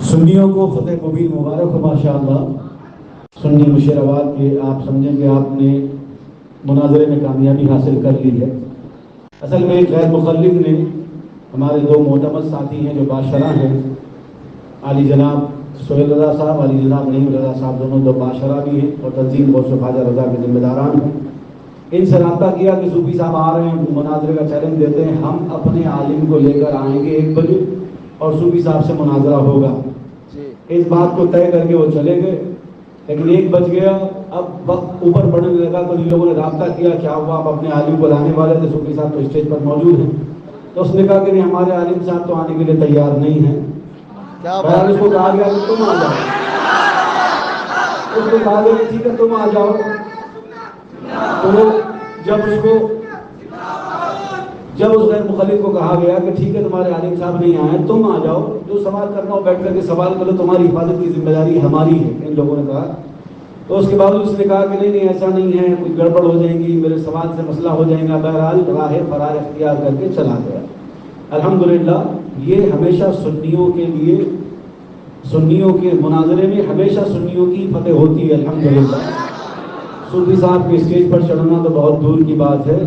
سنیوں کو فتح مبین مبارک ہو ماشاءاللہ۔ سنی مشیرآباد کے آپ سمجھیں کہ آپ نے مناظرے میں کامیابی حاصل کر لی ہے۔ اصل میں ایک غیر مخلف نے، ہمارے دو معتمد ساتھی ہیں جو باشرہ ہیں، علی جناب سہیل رضا صاحب، علی جناب نعیم رضا صاحب، دونوں دو باشرہ بھی ہیں اور تنظیم غوث خواجہ رضا کے ذمہ داران ہیں۔ ان سے رابطہ کیا کہ صوفی صاحب آ رہے ہیں، مناظرے کا چیلنج دیتے ہیں، ہم اپنے عالم کو لے کر آئیں گے 1 بجے اور صوفی صاحب سے مناظرہ ہوگا۔ اس بات کو طے کر کے وہ چلے گئے، لیکن 1 بج گیا، اب وقت اوپر بڑھنے لگا تو ان لوگوں نے رابطہ کیا، کیا ہوا، آپ اپنے عالم کو لانے والے تھے، صوفی صاحب تو اسٹیج پر موجود ہیں۔ تو اس نے کہا کہ نہیں، ہمارے عالم صاحب تو آنے کے لیے تیار نہیں ہیں۔ بہرحال اس کو کہا گیا کہ تم آ جاؤ، اس کو کہا گیا کہ ٹھیک ہے تم آ جاؤ۔ تو جب اس غیر مخالف کو کہا گیا کہ ٹھیک ہے تمہارے عالم صاحب نہیں آئے، تم آ جاؤ، جو سوال کرنا ہو بیٹھ کر کے سوال کرو، تمہاری حفاظت کی ذمہ داری ہماری ہے، ان لوگوں نے کہا۔ تو اس کے بعد اس نے کہا کہ نہیں ایسا نہیں ہے، کوئی گڑبڑ ہو جائے گی، میرے سوال سے مسئلہ ہو جائے گا۔ بہرحال راہ فرار اختیار کر کے چلا گیا۔ الحمدللہ یہ ہمیشہ سنیوں کے لیے، سنیوں کے مناظرے میں ہمیشہ سنیوں کی فتح ہوتی ہے الحمدللہ۔ صوفی صاحب کے اسٹیج پر چڑھنا تو بہت دور کی بات ہے،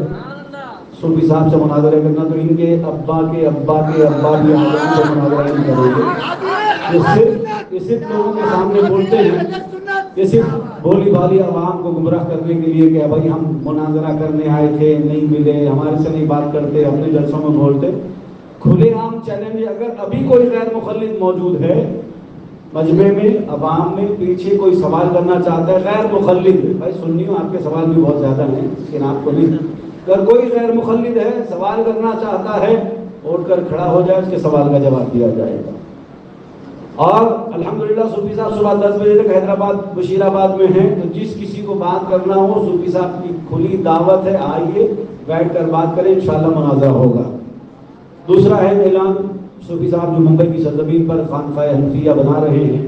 صوفی صاحب سے مناظرہ کرنا تو ان کے ابا کے ابا کے ابا بھی آ جائیں تو مناظرہ نہیں کریں گے۔ یہ صرف لوگوں کے سامنے بولتے ہیں، یہ صرف بولی بھالی عوام کو گمراہ کرنے کے لیے کہ بھائی ہم مناظرہ کرنے آئے تھے، نہیں ملے، ہمارے سے نہیں بات کرتے، اپنے جلسوں میں بولتے۔ کھلے عام چیلنج، اگر ابھی کوئی غیر مخلد موجود ہے مجمع میں، عوام میں، پیچھے کوئی سوال کرنا چاہتا ہے غیر مخلد، بھائی سنیوں آپ کے سوال بھی بہت زیادہ ہیں لیکن آپ کو نہیں، اگر کوئی غیر مخلد ہے سوال کرنا چاہتا ہے اٹھ کر کھڑا ہو جائے، اس کے سوال کا جواب دیا جائے گا۔ اور الحمدللہ صوفی صاحب صبح 10 بجے تک حیدرآباد بشیر آباد میں ہیں، تو جس کسی کو بات کرنا ہو صوفی صاحب کی کھلی دعوت ہے، آئیے بیٹھ کر بات کریں، انشاءاللہ مناظرہ ہوگا۔ دوسرا ہے اعلان، صوفی صاحب جو ممبئی کی سرزمین پر خانقاہ حنفیہ بنا رہے ہیں،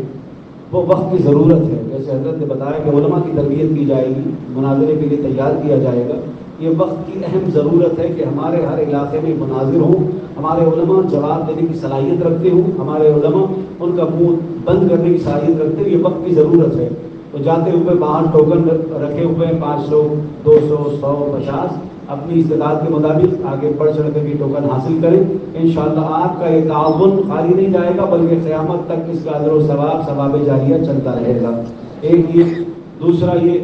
وہ وقت کی ضرورت ہے، جیسے حضرت نے بتایا کہ علماء کی تربیت کی جائے گی، مناظرے کے لیے تیار کیا جائے گا۔ یہ وقت کی اہم ضرورت ہے کہ ہمارے ہر علاقے میں مناظر ہوں، ہمارے علماء جواب دینے کی صلاحیت رکھتے ہوں، ہمارے علماء ان کا منہ بند کرنے کی صلاحیت رکھتے ہوں، یہ وقت کی ضرورت ہے۔ تو جاتے ہوئے باہر ٹوکن رکھے ہوئے 500 200 100 50 اپنی استطاعت کے مطابق آگے بڑھ چڑھ کر کے ٹوکن حاصل کریں۔ انشاءاللہ آپ کا یہ تعاون خالی نہیں جائے گا، بلکہ قیامت تک اس کا اجر و ثواب جاریہ چلتا رہے گا۔ ایک یہ، دوسرا یہ